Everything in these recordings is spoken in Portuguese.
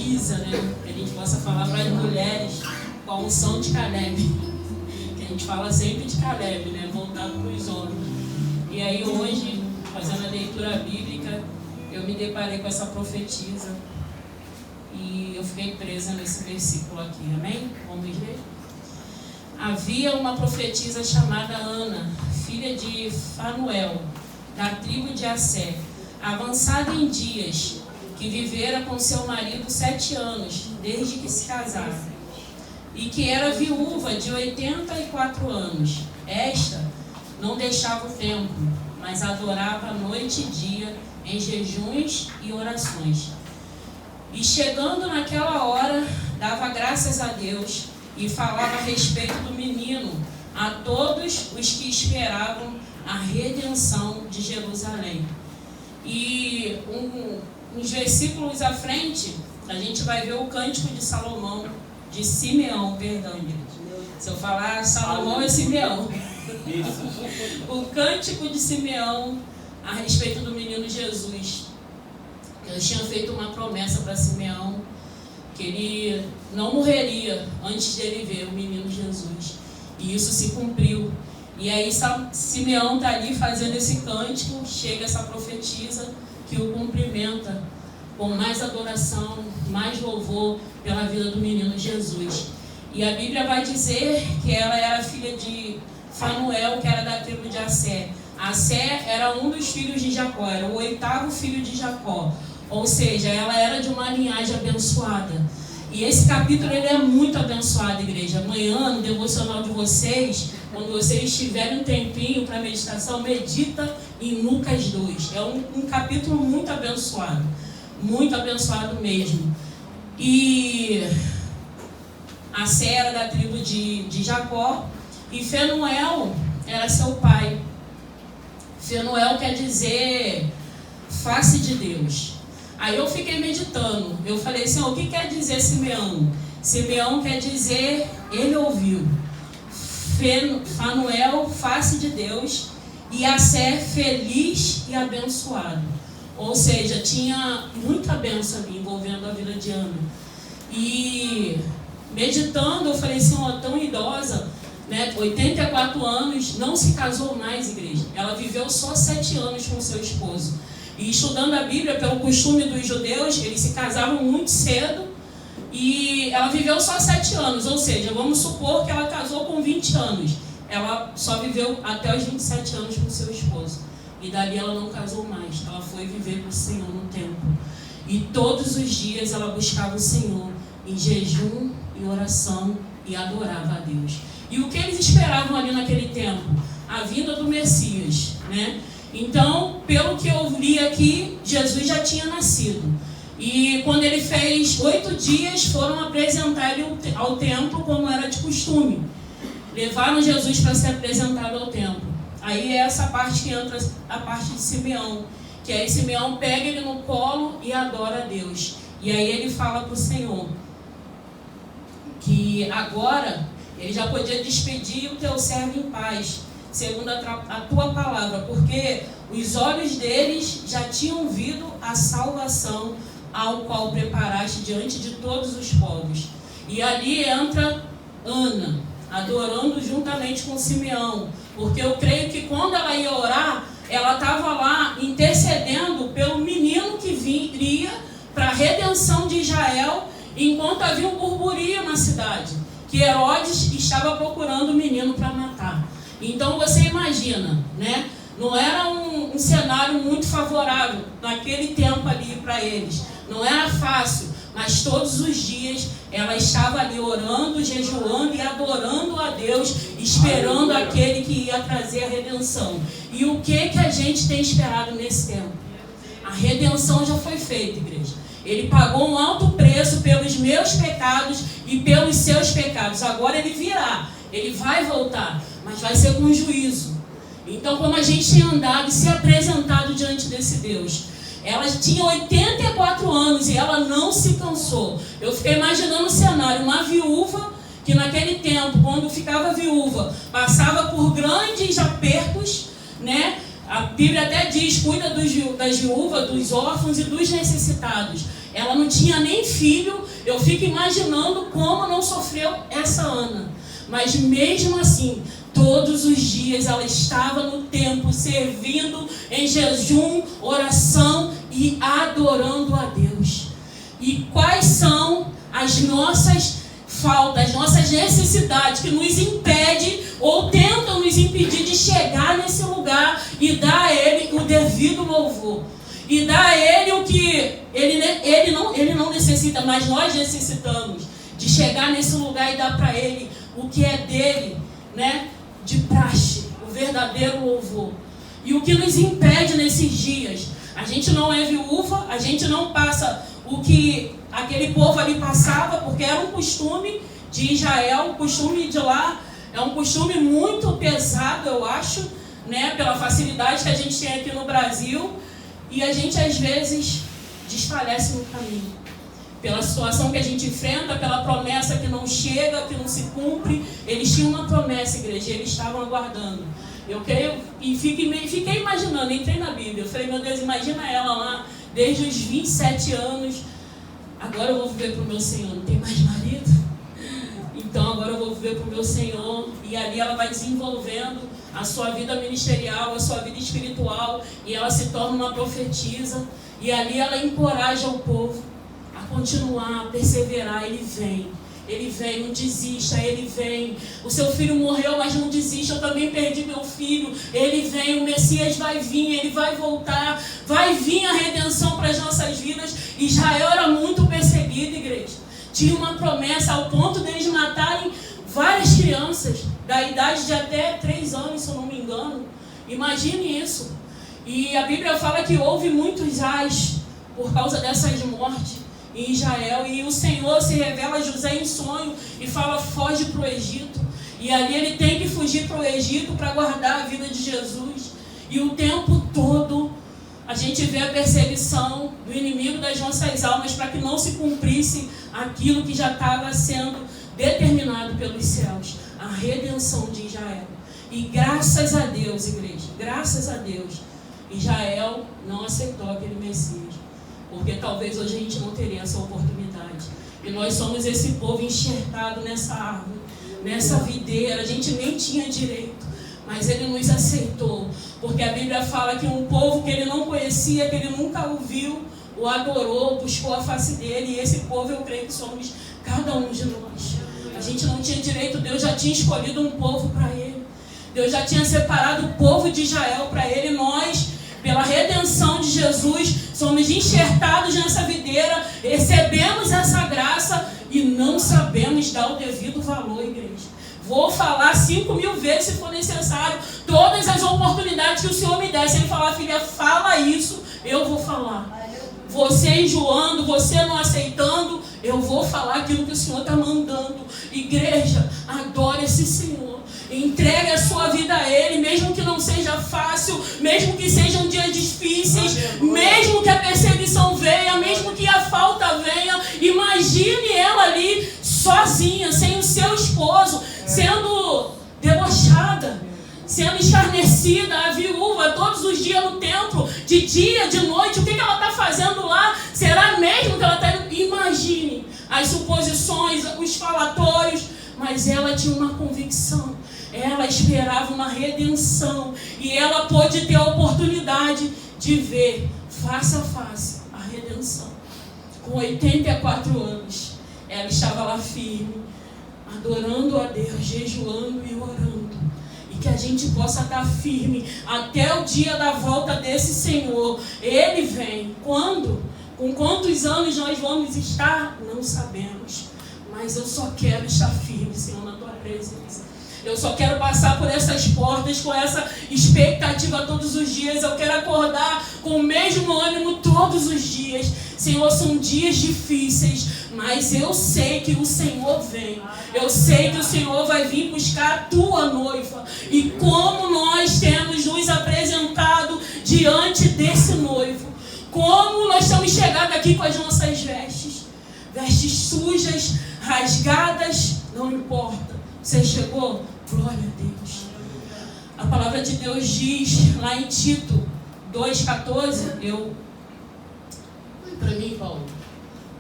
Isa, né? Que a gente possa falar para as mulheres com a unção de Caleb. Que a gente fala sempre de Caleb, né? Voltado para os homens. E aí hoje, fazendo a leitura bíblica, eu me deparei com essa profetisa. E eu fiquei presa nesse versículo aqui, amém? Vamos ler? Havia uma profetisa chamada Ana, filha de Fanuel, da tribo de Assé, avançada em dias, que vivera com seu marido 7 anos, desde que se casaram, e que era viúva de 84 anos. Esta não deixava o templo, mas adorava noite e dia em jejuns e orações. E chegando naquela hora, dava graças a Deus e falava a respeito do menino a todos os que esperavam a redenção de Jerusalém. E uns versículos à frente, a gente vai ver o cântico de Salomão, de Simeão, perdão, gente. Se eu falar Salomão, é Simeão. O cântico de Simeão a respeito do menino Jesus. Deus tinha feito uma promessa para Simeão, que ele não morreria antes de ele ver o menino Jesus. E isso se cumpriu. E aí Simeão está ali fazendo esse cântico, chega essa profetisa que o cumprimenta com mais adoração, mais louvor pela vida do menino Jesus. E a Bíblia vai dizer que ela era filha de Fanuel, que era da tribo de Assé. Assé era um dos filhos de Jacó, era o 8º filho de Jacó. Ou seja, ela era de uma linhagem abençoada. E esse capítulo ele é muito abençoado, igreja. Amanhã, no devocional de vocês, quando vocês tiverem um tempinho para meditação, medita em Lucas 2. É um capítulo muito abençoado mesmo. E Assé era da tribo de Jacó, e Fanuel era seu pai. Fanuel quer dizer face de Deus. Aí eu fiquei meditando, eu falei assim, o que quer dizer Simeão? Simeão quer dizer, ele ouviu. Fanuel, face de Deus, e Assé, feliz e abençoado. Ou seja, tinha muita bênção ali envolvendo a vida de Ana. E meditando, eu falei assim, tão idosa, né, 84 anos, não se casou mais, igreja. Ela viveu só 7 anos com seu esposo. E estudando a Bíblia, pelo costume dos judeus, eles se casavam muito cedo. E ela viveu só 7 anos, ou seja, vamos supor que ela casou com 20 anos. Ela só viveu até os 27 anos com seu esposo. E dali ela não casou mais. Ela foi viver com o Senhor no templo. E todos os dias ela buscava o Senhor em jejum e oração e adorava a Deus. E o que eles esperavam ali naquele tempo? A vinda do Messias, né? Então, pelo que eu li aqui, Jesus já tinha nascido. E quando ele fez 8 dias, foram apresentar ele ao templo como era de costume. Levaram Jesus para ser apresentado ao templo. Aí é essa parte que entra a parte de Simeão. Que aí Simeão pega ele no colo e adora a Deus. E aí ele fala para o Senhor que agora ele já podia despedir o teu servo em paz, segundo a tua palavra, porque os olhos deles já tinham visto a salvação ao qual preparaste diante de todos os povos. E ali entra Ana, adorando juntamente com Simeão, porque eu creio que quando ela ia orar, ela estava lá intercedendo pelo menino que viria para a redenção de Israel, enquanto havia um burburinho na cidade, que Herodes estava procurando o menino para matar. Então você imagina, né? Não era um cenário muito favorável naquele tempo ali para eles. Não era fácil, mas todos os dias ela estava ali orando, jejuando e adorando a Deus, esperando aquele que ia trazer a redenção. E o que a gente tem esperado nesse tempo? A redenção já foi feita, igreja. Ele pagou um alto preço pelos meus pecados e pelos seus pecados. Agora ele virá, ele vai voltar, mas vai ser com juízo. Então, como a gente tem andado e se apresentado diante desse Deus, ela tinha 84 anos e ela não se cansou. Eu fiquei imaginando o cenário, uma viúva que naquele tempo, quando ficava viúva, passava por grandes apertos, né? A Bíblia até diz, cuida das viúvas, dos órfãos e dos necessitados. ela não tinha nem filho. Eu fico imaginando como não sofreu essa Ana. Mas mesmo assim, todos os dias ela estava no templo, servindo em jejum, oração e adorando a Deus. E quais são as nossas faltas, as nossas necessidades que nos impedem ou tentam nos impedir de chegar nesse lugar e dar a Ele o devido louvor? E dar a Ele o que ele não necessita, mas nós necessitamos de chegar nesse lugar e dar para Ele o que é dele, né? De praxe, o verdadeiro louvor. E o que nos impede nesses dias? A gente não é viúva, a gente não passa o que aquele povo ali passava, porque era um costume de Israel, o costume de lá é um costume muito pesado, eu acho, né? Pela facilidade que a gente tem aqui no Brasil. E a gente às vezes desfalece no caminho, pela situação que a gente enfrenta, pela promessa que não chega, que não se cumpre. Eles tinham uma promessa, igreja, eles estavam aguardando. Eu creio e fiquei imaginando, entrei na Bíblia, eu falei, meu Deus, imagina ela lá, desde os 27 anos, agora eu vou viver para o meu Senhor, não tem mais marido? Então agora eu vou viver para o meu Senhor. E ali ela vai desenvolvendo a sua vida ministerial, a sua vida espiritual, e ela se torna uma profetisa, e ali ela encoraja o povo a continuar, a perseverar. Ele vem, não desista, ele vem. O seu filho morreu, mas não desista, eu também perdi meu filho. Ele vem, o Messias vai vir, ele vai voltar, vai vir a redenção para as nossas vidas. Israel era muito perseguido, igreja. Tinha uma promessa ao ponto deles matarem várias crianças, da idade de até 3 anos, se eu não me engano. Imagine isso. E a Bíblia fala que houve muitos ais por causa dessas mortes em Israel. E o Senhor se revela a José em sonho e fala, foge para o Egito. E ali ele tem que fugir para o Egito para guardar a vida de Jesus. E o tempo todo a gente vê a perseguição do inimigo das nossas almas para que não se cumprisse aquilo que já estava sendo determinado pelos céus, a redenção de Israel. E graças a Deus, igreja, graças a Deus, Israel não aceitou aquele Messias, porque talvez hoje a gente não teria essa oportunidade. E nós somos esse povo enxertado nessa árvore, nessa videira. A gente nem tinha direito, mas ele nos aceitou, porque a Bíblia fala que um povo que ele não conhecia, que ele nunca ouviu, o adorou, buscou a face dele. E esse povo, eu creio que somos cada um de nós. A gente não tinha direito, Deus já tinha escolhido um povo para ele. Deus já tinha separado o povo de Israel para ele. Nós, pela redenção de Jesus, somos enxertados nessa videira, recebemos essa graça e não sabemos dar o devido valor, igreja. Vou falar 5.000 vezes se for necessário, todas as oportunidades que o Senhor me der. Se Ele falar, filha, fala isso, eu vou falar. Você enjoando, você não aceitando, eu vou falar aquilo que o Senhor está mandando. Igreja, adore esse Senhor. Entregue a sua vida a Ele, mesmo que não seja fácil, mesmo que sejam dias difíceis, mesmo que a perseguição venha, mesmo que a falta venha. Imagine ela ali, sozinha, sem o seu esposo, sendo debochada, sendo escarnecida, a viúva, todos os dias no templo, de dia, de noite. O que ela está fazendo lá? Será mesmo que ela está... Imagine as suposições, os falatórios, mas ela tinha uma convicção. Ela esperava uma redenção e ela pôde ter a oportunidade de ver face a face a redenção. Com 84 anos, ela estava lá firme, adorando a Deus, jejuando e orando. Que a gente possa estar firme até o dia da volta desse Senhor. Ele vem. Quando? Com quantos anos nós vamos estar? Não sabemos. Mas eu só quero estar firme, Senhor, na Tua presença. Eu só quero passar por essas portas com essa expectativa todos os dias. Eu quero acordar com o mesmo ânimo todos os dias. Senhor, são dias difíceis, mas eu sei que o Senhor vem. Eu sei que o Senhor vai vir buscar a Tua noiva. E como nós temos nos apresentado diante desse noivo. Como nós estamos chegando aqui com as nossas vestes. Vestes sujas, rasgadas, não importa. Você chegou? Glória a Deus. A palavra de Deus diz lá em Tito 2,14. Para mim, Paulo.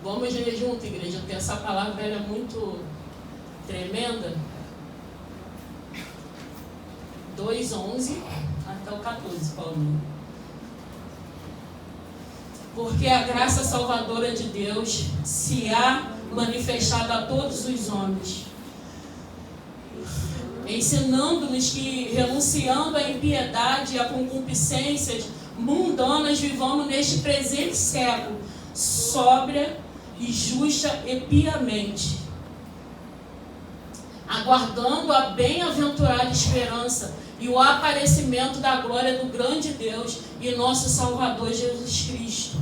Vamos ler junto, igreja, porque essa palavra ela é muito tremenda. 2:11 até o 14, Paulinho. Porque a graça salvadora de Deus se há manifestado a todos os homens, ensinando-nos que, renunciando à impiedade e à concupiscências mundanas, vivamos neste presente século, sóbria e justa e piamente, aguardando a bem-aventurada esperança e o aparecimento da glória do grande Deus e nosso Salvador Jesus Cristo,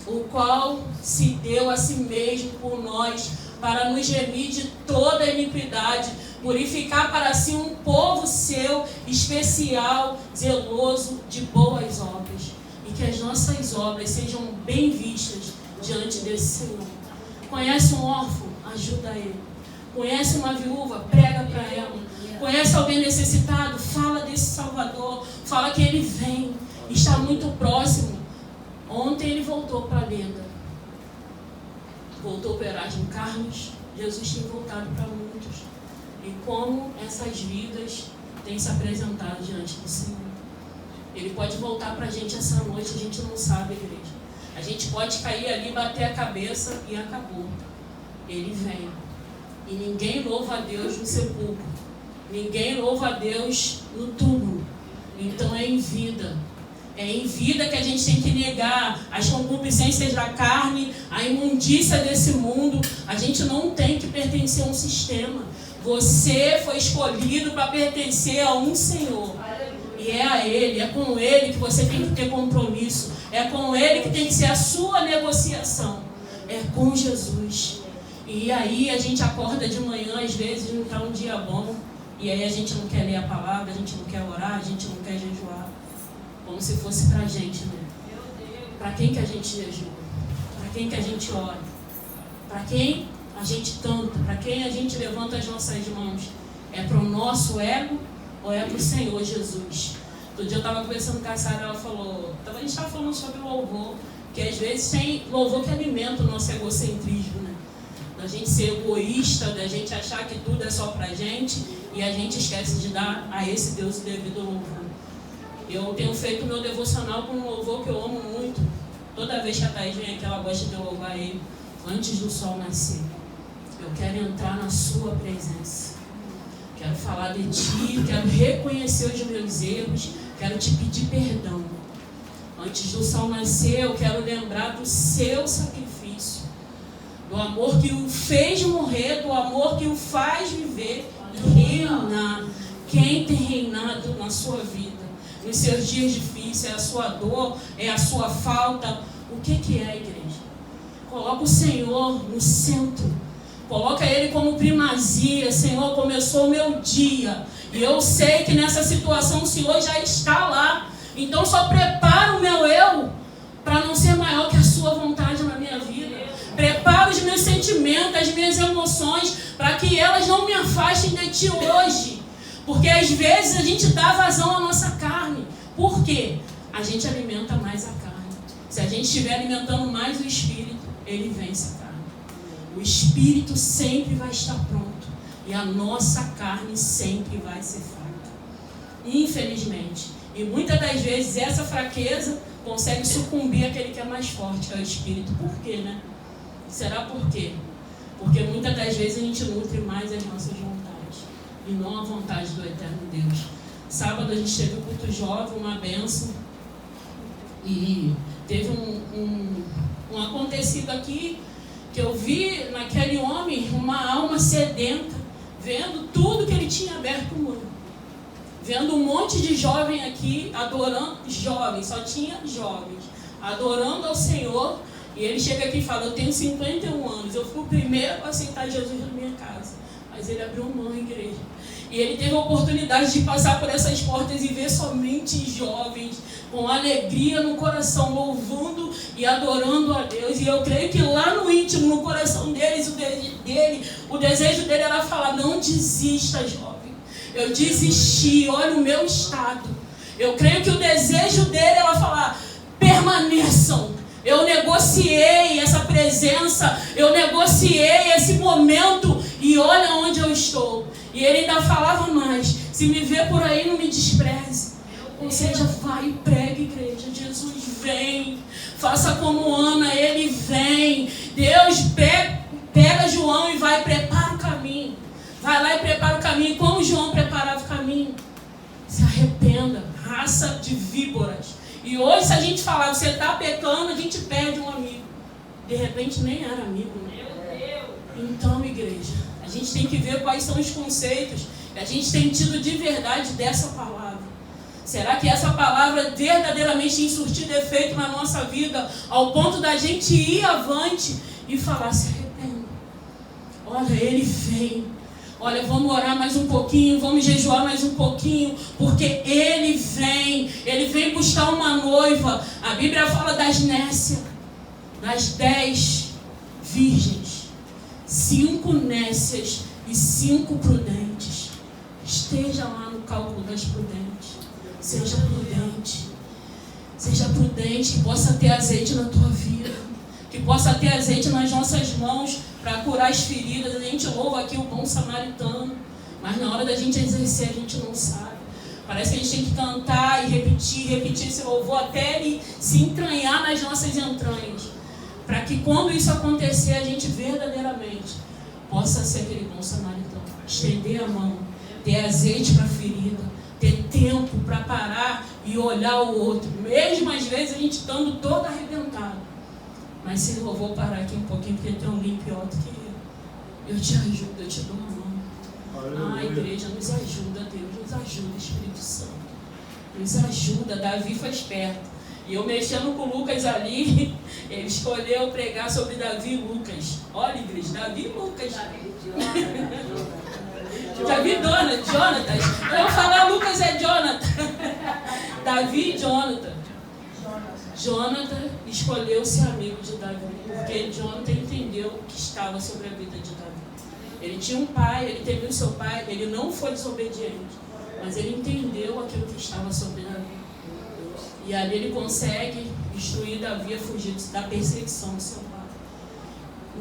o qual se deu a si mesmo por nós, para nos remir de toda iniquidade, purificar para si um povo seu, especial, zeloso de boas obras, e que as nossas obras sejam bem vistas diante desse Senhor. Conhece um órfão? Ajuda ele. Conhece uma viúva? Prega para ela. Conhece alguém necessitado? Fala desse Salvador. Fala que ele vem, está muito próximo. Ontem ele voltou para a lenda. Voltou para Erasmo Carlos. Jesus tem voltado para muitos. E como essas vidas têm se apresentado diante do Senhor. Ele pode voltar para a gente essa noite, a gente não sabe, igreja. A gente pode cair ali, bater a cabeça e acabou. Ele vem. E ninguém louva a Deus no sepulcro. Ninguém louva a Deus no túmulo. Então é em vida. É em vida que a gente tem que negar as concupiscências da carne, a imundícia desse mundo. A gente não tem que pertencer a um sistema. Você foi escolhido para pertencer a um Senhor. E é a Ele, é com Ele que você tem que ter compromisso. É com Ele que tem que ser a sua negociação. É com Jesus. E aí a gente acorda de manhã, às vezes não está um dia bom. E aí a gente não quer ler a palavra, a gente não quer orar, a gente não quer jejuar. Como se fosse pra gente, né? Para quem que a gente jejua? Para quem que a gente ora? Para quem a gente canta? Para quem a gente levanta as nossas mãos? É para o nosso ego ou é para o Senhor Jesus? Outro dia eu estava conversando com a Sara, ela falou... A gente estava falando sobre louvor, que às vezes tem louvor que alimenta o nosso egocentrismo, né? Da gente ser egoísta, da gente achar que tudo é só pra gente e a gente esquece de dar a esse Deus o devido louvor. Eu tenho feito o meu devocional com um louvor que eu amo muito. Toda vez que a Thaís vem aqui, ela gosta de louvar Ele antes do sol nascer. Eu quero entrar na sua presença. Quero falar de Ti, quero reconhecer os meus erros, quero Te pedir perdão. Antes do sol nascer, eu quero lembrar do Seu sacrifício, do amor que o fez morrer, do amor que o faz viver e reinar. Quem tem reinado na sua vida? Nos seus dias difíceis, é a sua dor, é a sua falta. O que é a igreja? Coloca o Senhor no centro. Coloca Ele como primazia. Senhor, começou o meu dia. E eu sei que nessa situação o Senhor já está lá. Então só prepara o meu eu para não ser maior que a sua vontade na minha vida. Prepara os meus sentimentos, as minhas emoções, para que elas não me afastem de Ti hoje. Porque às vezes a gente dá vazão à nossa carne. Por quê? A gente alimenta mais a carne. Se a gente estiver alimentando mais o Espírito, ele vence a carne. O Espírito sempre vai estar pronto. E a nossa carne sempre vai ser fraca. Infelizmente. E muitas das vezes essa fraqueza consegue sucumbir àquele que é mais forte, que é o Espírito. Por quê, né? Será por quê? Porque muitas das vezes a gente nutre mais as nossas vontades e não a vontade do eterno Deus. Sábado a gente teve um culto jovem, uma bênção, e teve um acontecido aqui, que eu vi naquele homem uma alma sedenta, vendo tudo que ele tinha aberto o mundo, vendo um monte de jovem aqui, adorando, jovens, só tinha jovens, adorando ao Senhor, e ele chega aqui e fala, eu tenho 51 anos, eu fui o primeiro a aceitar Jesus na minha casa, mas ele abriu mão à igreja. E ele teve a oportunidade de passar por essas portas e ver somente jovens com alegria no coração, louvando e adorando a Deus. E eu creio que lá no íntimo, no coração deles, o desejo dele era falar, não desista, jovem. Eu desisti, olha o meu estado. Eu creio que o desejo dele era falar, permaneçam, Eu negociei essa presença, eu negociei esse momento e olha onde eu estou. E ele ainda falava mais: se me ver por aí, não me despreze. Ou seja, vai e pregue, igreja. Jesus vem. Faça como Ana, ele vem. Deus pega João e vai e prepara o caminho. Vai lá e prepara o caminho. Como João preparava o caminho? Se arrependa, raça de víboras. E hoje, se a gente falar, você está pecando, a gente perde um amigo. De repente, nem era amigo, né? Então, igreja, a gente tem que ver quais são os conceitos que a gente tem tido de verdade dessa palavra. Será que essa palavra verdadeiramente tem surtido efeito na nossa vida, ao ponto da gente ir avante e falar: se arrependa. Olha, ele vem. Olha, vamos orar mais um pouquinho, vamos jejuar mais um pouquinho, porque ele vem buscar uma noiva. A Bíblia fala das nécias, das 10 virgens, 5 nécias e 5 prudentes. Esteja lá no cálculo das prudentes. Seja prudente. Seja prudente, que possa ter azeite na tua vida, que possa ter azeite nas nossas mãos para curar as feridas. A gente louva aqui o bom samaritano, mas na hora da gente exercer a gente não sabe. Parece que a gente tem que cantar e repetir esse louvor até ele se entranhar nas nossas entranhas, para que quando isso acontecer a gente verdadeiramente possa ser aquele bom samaritano, estender a mão, ter azeite para a ferida, ter tempo para parar e olhar o outro, mesmo às vezes a gente estando todo arrebentado. Mas se eu vou parar aqui um pouquinho, porque tem alguém pior do que eu te ajudo, eu te dou uma mão. Igreja, nos ajuda, Deus, nos ajuda, Espírito Santo, nos ajuda. Davi foi esperto, e eu mexendo com o Lucas ali, ele escolheu pregar sobre Davi e Lucas. Olha, igreja, Davi e Lucas. Davi e Jonatas. Eu vou falar Lucas é Jonathan. Davi e Jonathan. Jonathan escolheu ser amigo de Davi, porque Jonathan entendeu o que estava sobre a vida de Davi. Ele tinha um pai, ele teve o seu pai, ele não foi desobediente, mas ele entendeu aquilo que estava sobre Davi. E ali ele consegue instruir Davi a fugir da perseguição do seu pai.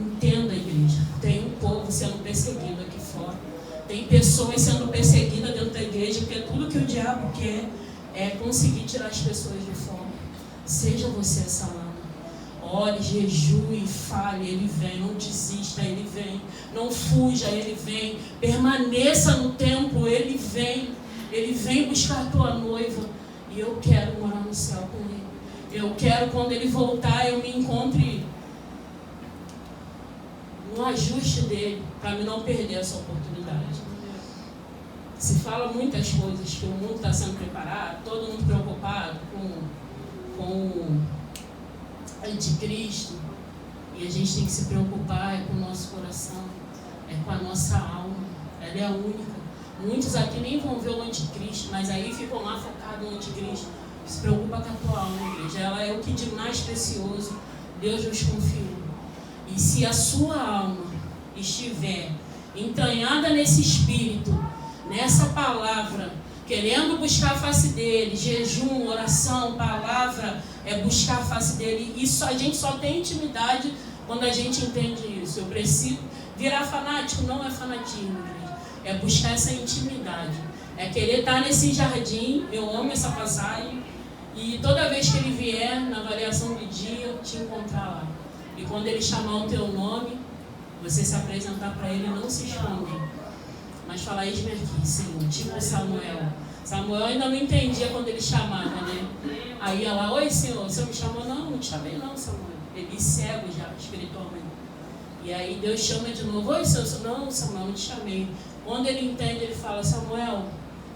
Entenda, igreja, tem um povo sendo perseguido aqui fora. Tem pessoas sendo perseguidas dentro da igreja, porque tudo que o diabo quer é conseguir tirar as pessoas de fora. Seja você essa lama. Ore, jejue, fale, ele vem. Não desista, ele vem. Não fuja, ele vem. Permaneça no templo, ele vem. Ele vem buscar a tua noiva. E eu quero morar no céu com ele. Eu quero, quando ele voltar, eu me encontre no ajuste dele, para mim não perder essa oportunidade. Se fala muitas coisas, que o mundo está sendo preparado, todo mundo preocupado com o anticristo, e a gente tem que se preocupar com o nosso coração, com a nossa alma. Ela é a única. Muitos aqui nem vão ver o anticristo, mas aí ficam lá focados no anticristo. Se preocupa com a tua alma, igreja. Ela é o que de mais precioso Deus nos confiou. E se a sua alma estiver entranhada nesse espírito, nessa palavra, querendo buscar a face dele, jejum, oração, palavra, buscar a face dele, isso a gente só tem intimidade quando a gente entende isso. Eu preciso virar fanático, não é fanatismo, igreja. É buscar essa intimidade, é querer estar nesse jardim. Eu amo essa passagem, e toda vez que ele vier na variação do dia, te encontrar lá. E quando ele chamar o teu nome, você se apresentar para ele, não se esconde, mas falar: eis-me aqui, Senhor, tipo Samuel. Samuel ainda não entendia quando ele chamava, né? Aí ia lá: oi, Senhor, o Senhor me chamou? Não, não te chamei não, Samuel. Ele cego já, espiritualmente. E aí Deus chama de novo: oi, Senhor. Não, Samuel, não te chamei. Quando ele entende, ele fala: Samuel,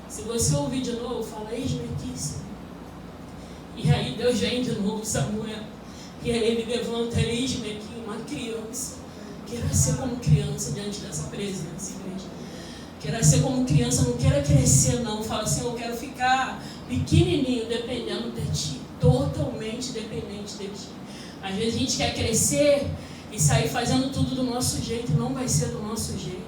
se você ouvir de novo, fala: eis-me aqui, Senhor. E aí Deus vem de novo: Samuel. E aí ele levanta: eis-me aqui, uma criança. Queira ser como criança diante dessa presença, igreja. Queira ser como criança, não queira crescer não. Fala assim: eu quero ficar pequenininho, dependendo de ti, totalmente dependente de ti. Às vezes a gente quer crescer e sair fazendo tudo do nosso jeito. Não vai ser do nosso jeito,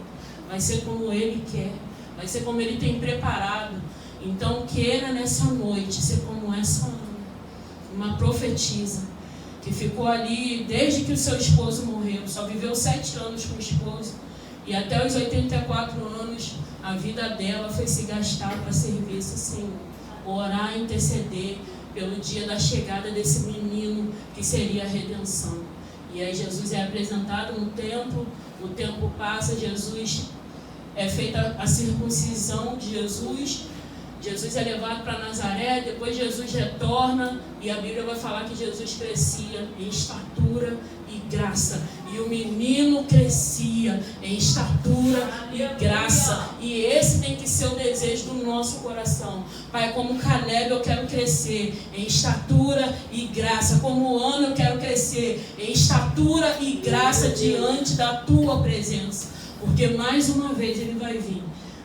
vai ser como ele quer, vai ser como ele tem preparado. Então queira nessa noite ser como essa uma profetisa, que ficou ali desde que o seu esposo morreu. Só viveu 7 anos com o esposo. E até os 84 anos, a vida dela foi se gastar para servir esse Senhor. Orar e interceder pelo dia da chegada desse menino que seria a redenção. E aí Jesus é apresentado no templo, o tempo passa, Jesus é feita a circuncisão de Jesus. Jesus é levado para Nazaré, depois Jesus retorna e a Bíblia vai falar que Jesus crescia em estatura e graça. E o menino crescia em estatura e graça. E esse tem que ser o desejo do nosso coração. Pai, como Caleb eu quero crescer em estatura e graça. Como Ana eu quero crescer em estatura e graça diante da Tua presença. Porque mais uma vez Ele vai vir.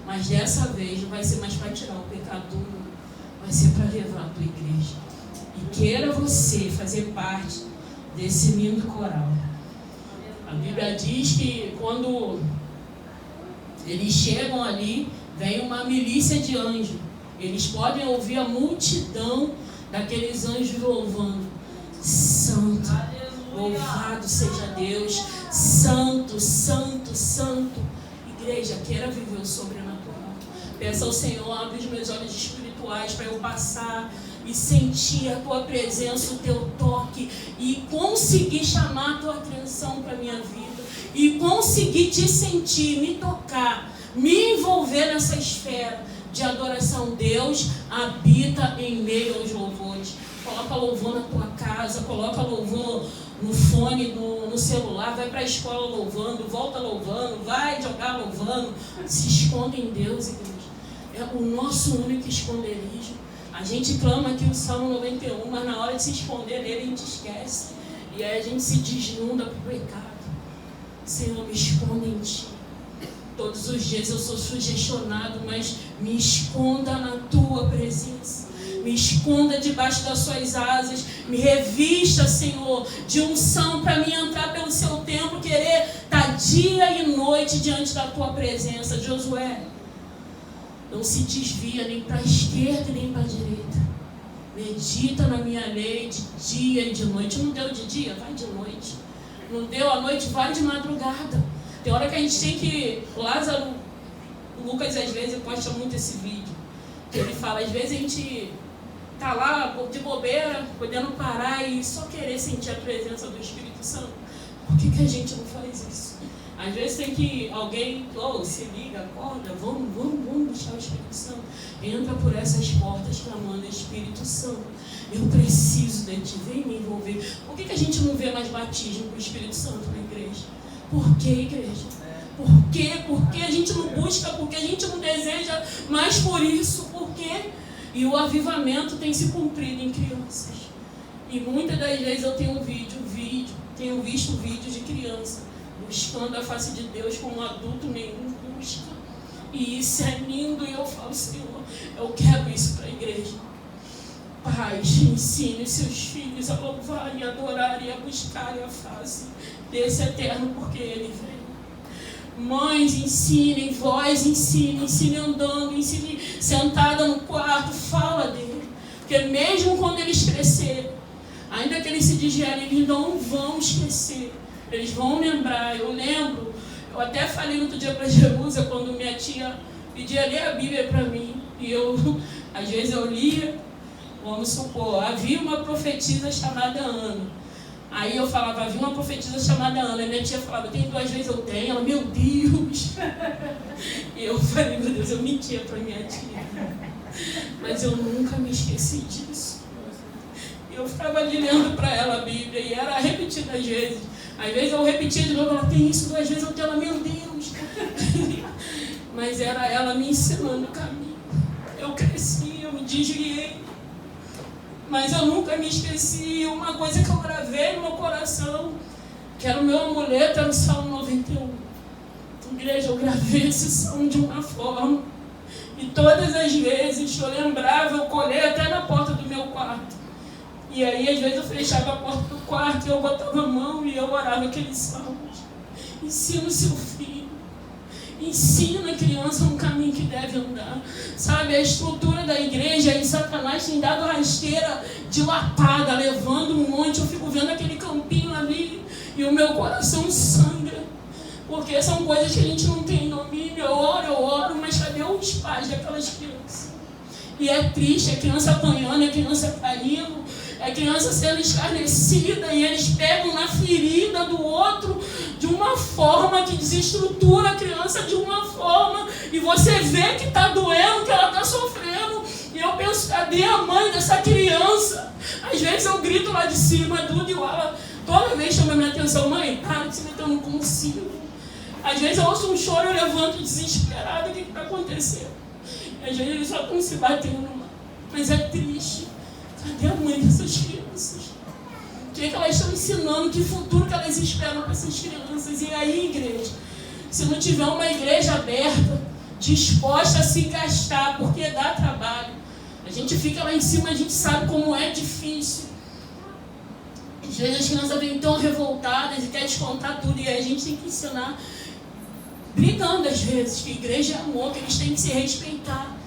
Mas dessa vez não vai ser mais para tirar o pecado do mundo, vai ser para levar a tua igreja. E queira você fazer parte desse lindo coral. A Bíblia diz que quando eles chegam ali, vem uma milícia de anjos. Eles podem ouvir a multidão daqueles anjos louvando. Santo, louvado seja Deus. Santo, santo, santo. Igreja, queira viver o sobrenatural. Peça ao Senhor, abre os meus olhos espirituais para eu passar e sentir a Tua presença, o Teu toque e conseguir chamar a Tua atenção para a minha vida e conseguir te sentir, me tocar, me envolver nessa esfera de adoração. Deus habita em meio aos louvores. Coloca louvor na tua casa, coloca louvor no fone, no celular, vai para a escola louvando, volta louvando, vai jogar louvando, se esconde em Deus, igreja. É o nosso único esconderijo. A gente clama aqui o Salmo 91, mas na hora de se esconder nele a gente esquece. E aí a gente se desnuda para o pecado. Senhor, me esconda em Ti. Todos os dias eu sou sugestionado, mas me esconda na Tua presença. Me esconda debaixo das Suas asas. Me revista, Senhor, de unção para mim entrar pelo Seu templo, querer estar dia e noite diante da Tua presença. Josué, não se desvia nem para a esquerda nem para a direita. Medita na minha lei de dia e de noite. Não deu de dia? Vai de noite. Não deu à noite? Vai de madrugada. Tem hora que a gente tem que... Lázaro, o Lucas às vezes posta muito esse vídeo. Que ele fala, às vezes a gente tá lá de bobeira, podendo parar e só querer sentir a presença do Espírito Santo. Por que a gente não faz isso? Às vezes tem que alguém, se liga, acorda, vamos buscar o Espírito Santo. Entra por essas portas clamando, Espírito Santo, eu preciso de Ti, vem me envolver. Por que a gente não vê mais batismo com o Espírito Santo na igreja? Por que, igreja? Por quê? Por que a gente não busca? Por que a gente não deseja mais por isso? Por quê? E o avivamento tem se cumprido em crianças. E muitas das vezes eu tenho visto vídeos de criança buscando a face de Deus como um adulto nenhum busca. E isso é lindo. E eu falo, Senhor, eu quero isso para a igreja. Pais, ensine seus filhos a louvarem, a adorarem, a buscarem a face desse eterno, porque Ele vem. Mães, ensinem, vós ensine andando, ensine sentada no quarto, fala dele. Porque mesmo quando eles crescerem, ainda que eles se desvierem, eles não vão esquecer. Eles vão lembrar. Eu lembro, eu até falei no outro dia para Jerusa, quando minha tia pedia ler a Bíblia para mim. E às vezes eu lia, vamos supor, havia uma profetisa chamada Ana. Aí eu falava, havia uma profetisa chamada Ana. E minha tia falava, tem 2 vezes eu tenho. Ela, meu Deus. E eu falei, meu Deus, eu mentia para minha tia. Mas eu nunca me esqueci disso. E eu ficava ali lendo para ela a Bíblia. E era repetida às vezes. Às vezes eu repetia de novo, ela tem isso 2 vezes eu tenho. Ela, meu Deus. Mas era ela me ensinando o caminho. Eu cresci, eu me desviei. Mas eu nunca me esqueci. Uma coisa que eu gravei no meu coração, que era o meu amuleto, era o Salmo 91. Igreja, eu gravei esse salmo de uma forma. E todas as vezes que eu lembrava, eu colei até na porta do meu quarto. E aí, às vezes, eu fechava a porta do quarto e eu botava a mão e eu orava aqueles salmos. Ensina o seu filho. Ensina a criança no caminho que deve andar. sabe, a estrutura da igreja, e Satanás tem dado rasteira dilatada, levando um monte. Eu fico vendo aquele campinho ali e o meu coração sangra, porque são coisas que a gente não tem domínio. Eu oro, mas cadê os pais daquelas crianças? E é triste, é criança apanhando, é criança caindo, é criança sendo escarnecida, e eles pegam na ferida do outro de uma forma que desestrutura a criança de uma forma, e você vê que está doendo, que ela está sofrendo, e eu penso, cadê a mãe dessa criança? Às vezes eu grito lá de cima, Duda e ela toda vez chama minha atenção, mãe, para de se meter, eu não consigo. Às vezes eu ouço um choro, eu levanto desesperada, o que está acontecendo? E às vezes eles só estão se batendo, mas é triste. Cadê a mãe dessas crianças? O que é que elas estão ensinando? Que futuro que elas esperam para essas crianças? E aí, igreja, se não tiver uma igreja aberta, disposta a se gastar, porque dá trabalho. A gente fica lá em cima, a gente sabe como é difícil. Às vezes as crianças vêm tão revoltadas e querem descontar tudo, e aí a gente tem que ensinar, brigando às vezes, que a igreja é amor, que eles têm que se respeitar,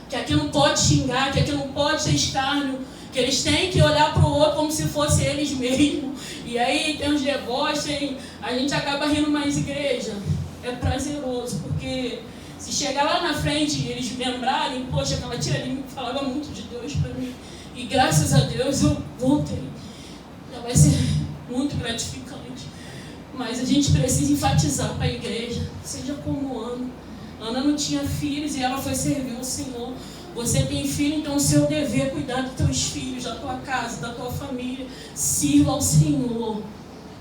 que aqui não pode xingar, que aqui não pode ter escárnio, que eles têm que olhar para o outro como se fosse eles mesmos. E aí tem uns deboches, a gente acaba rindo, mais igreja. É prazeroso, porque se chegar lá na frente e eles lembrarem, poxa, aquela tia ali falava muito de Deus para mim, e graças a Deus eu voltei. Já vai ser muito gratificante. Mas a gente precisa enfatizar para a igreja, seja como Ana. Ana não tinha filhos e ela foi servir o Senhor. Você tem filho, então o seu dever é cuidar dos teus filhos, da tua casa, da tua família. Sirva ao Senhor,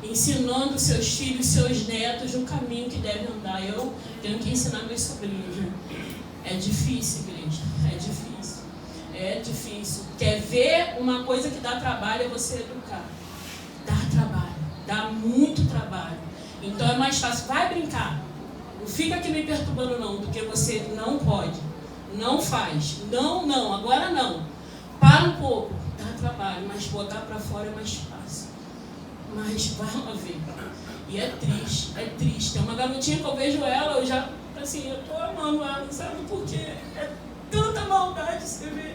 ensinando os seus filhos, seus netos no caminho que devem andar. Eu tenho que ensinar meus sobrinhos. É difícil, igreja, é difícil. É difícil. Quer ver uma coisa que dá trabalho, é você educar. Dá trabalho, dá muito trabalho. Então é mais fácil, vai brincar. Não fica aqui me perturbando não, do que você não pode, não faz, não, agora não. Para um pouco, dá trabalho, mas botar para fora é mais fácil. Mas vai lá ver. E é triste, é triste. Tem uma garotinha que eu vejo ela, eu já, assim, eu tô amando ela, sabe por quê? É tanta maldade, você vê.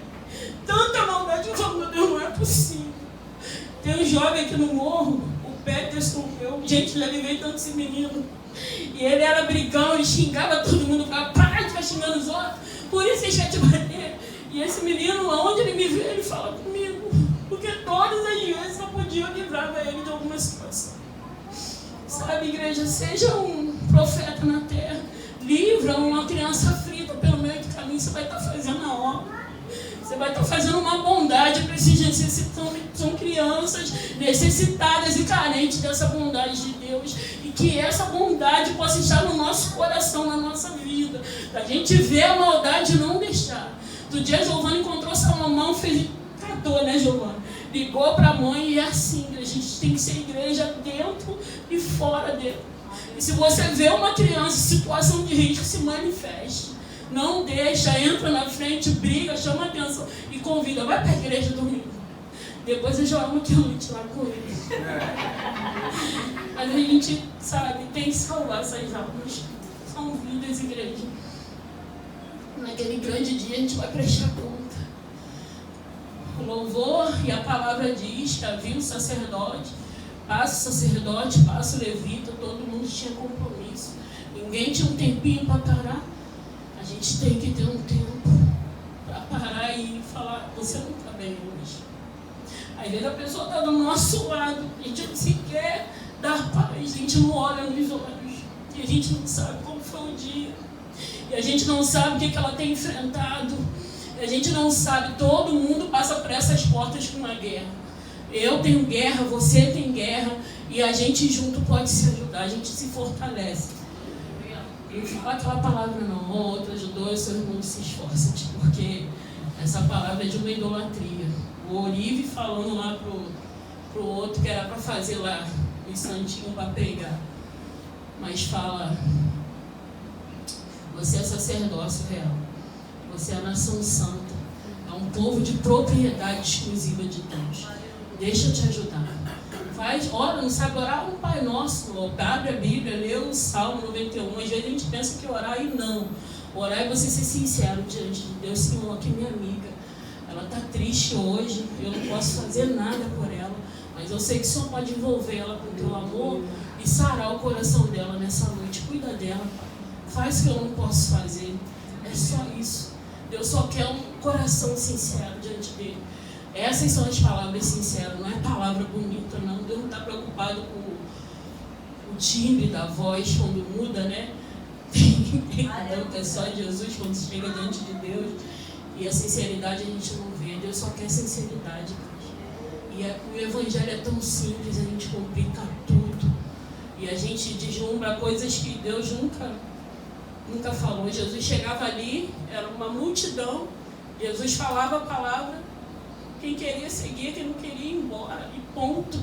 Tanta maldade, eu falo, meu Deus, não é possível. Tem um jovem aqui no morro, o Peterson, gente, já levei tanto esse menino. E ele era brigão, ele xingava todo mundo, falava, para de ficar xingando os outros, por isso ele quer te bater. E esse menino, onde ele me vê, ele fala comigo, porque todas as vezes eu podia livrar ele de alguma situação. Sabe, igreja, seja um profeta na terra, livra uma criança frita pelo meio do caminho, você vai estar fazendo a obra. Você vai estar fazendo uma bondade para esses necessitantes, são crianças necessitadas e carentes dessa bondade de Deus. E que essa bondade possa estar no nosso coração, na nossa vida. Para a gente ver a maldade e não deixar. Do dia, Giovana encontrou Salomão, tratou, né, Giovana? Ligou para a mãe e é assim, a gente tem que ser igreja dentro e fora dele. E se você vê uma criança em situação de risco, se manifeste. Não deixa, entra na frente, briga, chama a atenção e convida, vai para a igreja domingo. Depois eu jogo aqui noite lá com ele. Mas a gente, sabe, tem que salvar essas almas. São vidas, igreja. Naquele grande dia a gente vai prestar conta. O louvor e a palavra diz que havia um sacerdote, passa o sacerdote, passa o levita, todo mundo tinha compromisso. Ninguém tinha um tempinho para parar. A gente tem que ter um tempo para parar e falar, você não está bem hoje. Às vezes a pessoa está do nosso lado, a gente não se quer dar paz, a gente não olha nos olhos, e a gente não sabe como foi o dia, e a gente não sabe o que ela tem enfrentado, e a gente não sabe, todo mundo passa por essas portas com uma guerra. Eu tenho guerra, você tem guerra, e a gente junto pode se ajudar, a gente se fortalece. Não fala aquela palavra não, outro ajudou, seu irmão se esforça, porque essa palavra é de uma idolatria. O Olive falando lá pro outro que era para fazer lá os santinhos para pregar. Mas fala, você é sacerdócio real, você é a nação santa, é um povo de propriedade exclusiva de Deus. Deixa eu te ajudar. Ora, não sabe orar um Pai Nosso, abre a Bíblia, lê o Salmo 91, às vezes a gente pensa que orar e não. Orar é você ser sincero diante de Deus. Senhor, que minha amiga, ela está triste hoje, eu não posso fazer nada por ela, mas eu sei que o Senhor pode envolver ela com o teu amor e sarar o coração dela nessa noite. Cuida dela, Pai. Faz o que eu não posso fazer. É só isso. Deus só quer um coração sincero diante dele. Essas são as palavras sinceras, não é palavra bonita, não. Deus não está preocupado com o timbre da voz quando muda, né? É só Jesus quando chega diante de Deus. E a sinceridade a gente não vê. Deus só quer sinceridade. E o evangelho é tão simples, a gente complica tudo. E a gente deslumbra coisas que Deus nunca falou. Jesus chegava ali, era uma multidão. Jesus falava a palavra. Quem queria seguir, quem não queria ir embora. E ponto.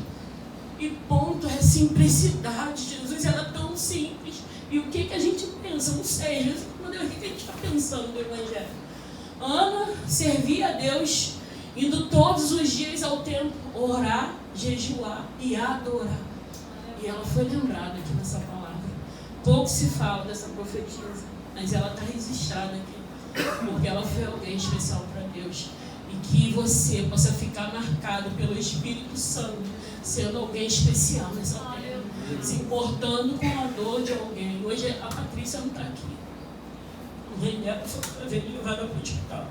E ponto. É simplicidade. Jesus era tão simples. E o que a gente pensa? Não sei. Jesus, meu Deus, o que a gente está pensando do evangelho? Ana servia a Deus, indo todos os dias ao templo, orar, jejuar e adorar. E ela foi lembrada aqui nessa palavra. Pouco se fala dessa profetisa, mas ela está registrada aqui, porque ela foi alguém especial para Deus. E que você possa ficar marcado pelo Espírito Santo, sendo alguém especial nessa terra, se importando com a dor de alguém. Hoje a Patrícia não está aqui. A mãe dela foi levada para o hospital.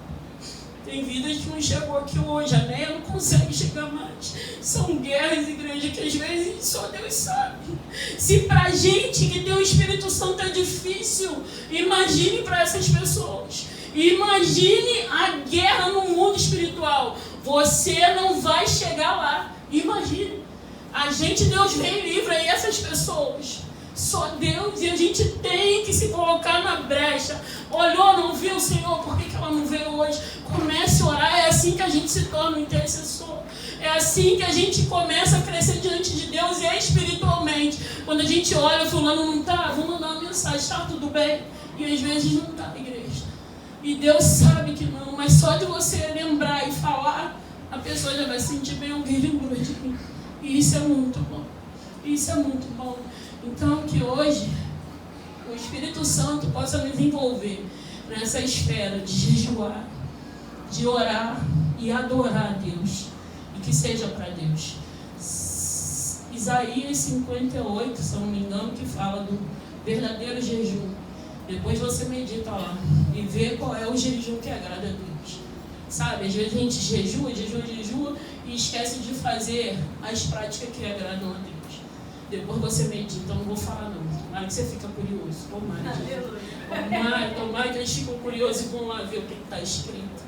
Tem vidas que não chegou aqui hoje. A Neia não consegue chegar mais. São guerras, igreja, que às vezes só Deus sabe. Se pra gente que tem o Espírito Santo é difícil, imagine para essas pessoas. Imagine a guerra no mundo espiritual. Você não vai chegar lá. Imagine. A gente, Deus vem e livra aí essas pessoas. Só Deus, e a gente tem que se colocar na brecha. Olhou, não viu, Senhor, por que ela não veio hoje? Comece a orar, é assim que a gente se torna um intercessor. É assim que a gente começa a crescer diante de Deus, e é espiritualmente. Quando a gente olha, fulano não está, vamos mandar uma mensagem, está tudo bem? E às vezes não está, igreja. E Deus sabe que não, mas só de você lembrar e falar, a pessoa já vai sentir bem, alguém lembrou de mim. E isso é muito bom. Isso é muito bom. Então, que hoje o Espírito Santo possa nos envolver nessa esfera de jejuar, de orar e adorar a Deus. E que seja para Deus. Isaías 58, se eu não me engano, que fala do verdadeiro jejum. Depois você medita lá e vê qual é o jejum que agrada a Deus. Sabe, às vezes a gente jejua e esquece de fazer as práticas que agradam a Deus. Depois você medita, eu não vou falar não. Tomara que você fica curioso. Tomara que eles ficam curiosos e vão lá ver o que está escrito.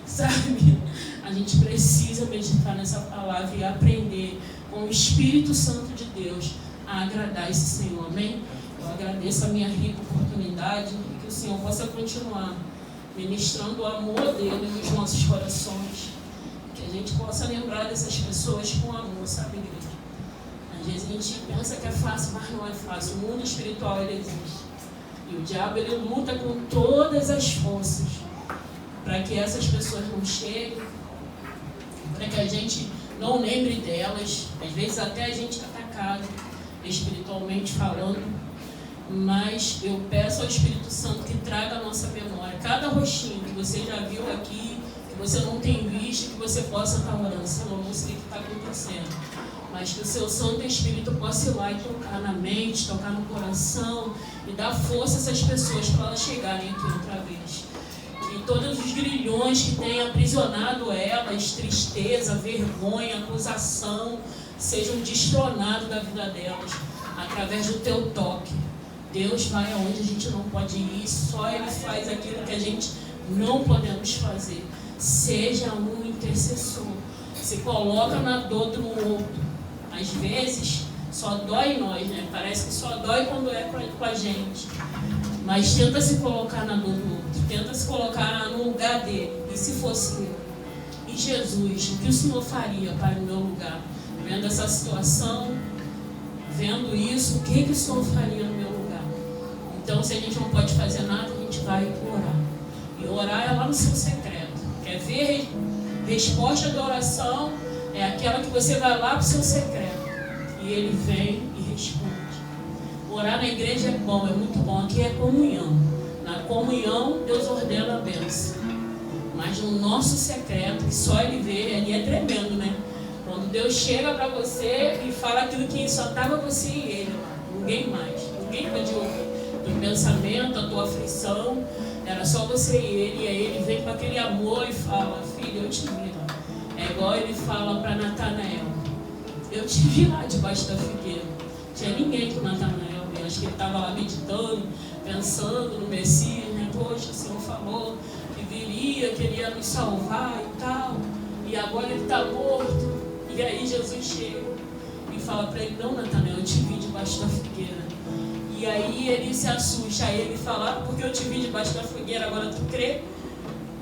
Sabe? A gente precisa meditar nessa palavra e aprender com o Espírito Santo de Deus a agradar esse Senhor. Amém? Eu agradeço a minha rica oportunidade e que o Senhor possa continuar ministrando o amor dele nos nossos corações. Que a gente possa lembrar dessas pessoas com amor, sabe, igreja? Às vezes a gente pensa que é fácil, mas não é fácil. O mundo espiritual, ele existe. E o diabo, ele luta com todas as forças para que essas pessoas não cheguem, para que a gente não lembre delas. Às vezes até a gente é atacado, espiritualmente falando. Mas eu peço ao Espírito Santo que traga a nossa memória. Cada rostinho que você já viu aqui, que você não tem visto, que você possa estar orando. Senhor, não sei o que está acontecendo. Mas que o seu Santo Espírito possa ir lá e tocar na mente, tocar no coração e dar força a essas pessoas para elas chegarem aqui outra vez. Que todos os grilhões que têm aprisionado elas, tristeza, vergonha, acusação, sejam destronados da vida delas através do teu toque. Deus vai aonde a gente não pode ir, só Ele faz aquilo que a gente não podemos fazer. Seja um intercessor. Se coloca na dor do outro. Às vezes, só dói em nós, né? Parece que só dói quando é com a gente. Mas tenta se colocar na dor do outro. Tenta se colocar no lugar dele. E se fosse eu? E Jesus, o que o Senhor faria para o meu lugar? Vendo essa situação, vendo isso, o que o Senhor faria no meu lugar? Então, se a gente não pode fazer nada, a gente vai orar. E orar é lá no seu secreto. Quer ver resposta da oração? É aquela que você vai lá para o seu secreto. E Ele vem e responde. Orar na igreja é bom, é muito bom. Aqui é comunhão. comunhão, Deus ordena a bênção. Mas no nosso secreto, que só Ele vê, ali é tremendo, né? Quando Deus chega para você e fala aquilo que só estava você e Ele, ninguém mais, ninguém pode ouvir. O pensamento, a tua aflição, era só você e Ele. E aí Ele vem com aquele amor e fala: filho, eu te vi lá. É igual Ele fala para Natanael: eu te vi lá debaixo da figueira. Não tinha ninguém com Natanael. Eu acho que ele estava lá meditando, pensando no Messias, né? Poxa, o Senhor falou que viria, que Ele ia nos salvar e tal. E agora Ele está morto. E aí Jesus chega e fala para ele: não, Natanael, eu te vi debaixo da figueira. E aí ele se assusta. Aí ele fala: porque eu te vi debaixo da figueira, agora tu crê?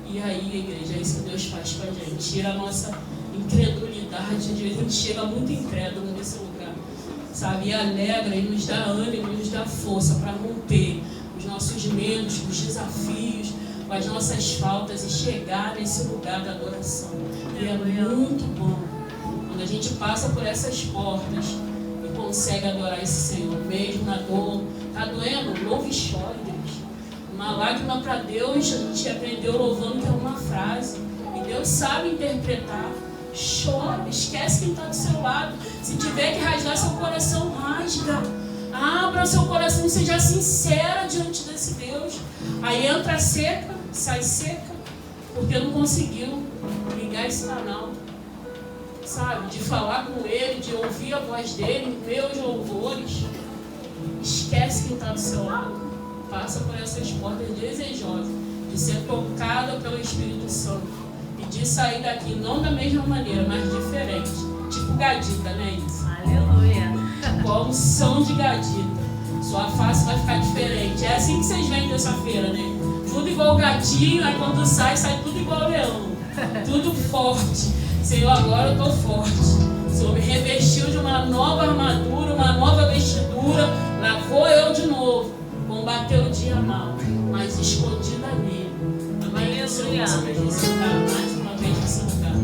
E aí, igreja, é isso que Deus faz com a gente. Tira a nossa incredulidade. Às vezes a gente chega muito incrédulo nesse lugar, sabe? E alegra, e nos dá ânimo, e nos dá força para romper os nossos medos, os desafios, as nossas faltas e chegar nesse lugar da adoração. E é muito bom quando a gente passa por essas portas e consegue adorar esse Senhor, mesmo na dor. Tá doendo? Louve e chore, Deus. Uma lágrima para Deus, a gente aprendeu louvando que é uma frase. E Deus sabe interpretar. Chora, esquece quem está do seu lado. Se tiver que rasgar seu coração, rasga. Abra seu coração e seja sincera diante desse Deus. Aí entra seca, sai seca, porque não conseguiu ligar esse canal, sabe? De falar com Ele, de ouvir a voz dEle, meus louvores. Esquece quem está do seu lado. Passa por essas portas desejosas de ser tocada pelo Espírito Santo e de sair daqui não da mesma maneira, mas diferente. Tipo Gadita, né, isso? Aleluia. Com a unção de Gadita. Sua face vai ficar diferente. É assim que vocês vêm terça-feira, né? Tudo igual gatinho, aí quando sai tudo igual leão. Tudo forte. Senhor, agora eu estou forte. O Senhor me revestiu de uma nova armadura, uma nova vestidura. Lavou eu de novo. Combateu o dia mal, mas escondida nele. Amém? Aleluia. Mais uma vez nesse lugar.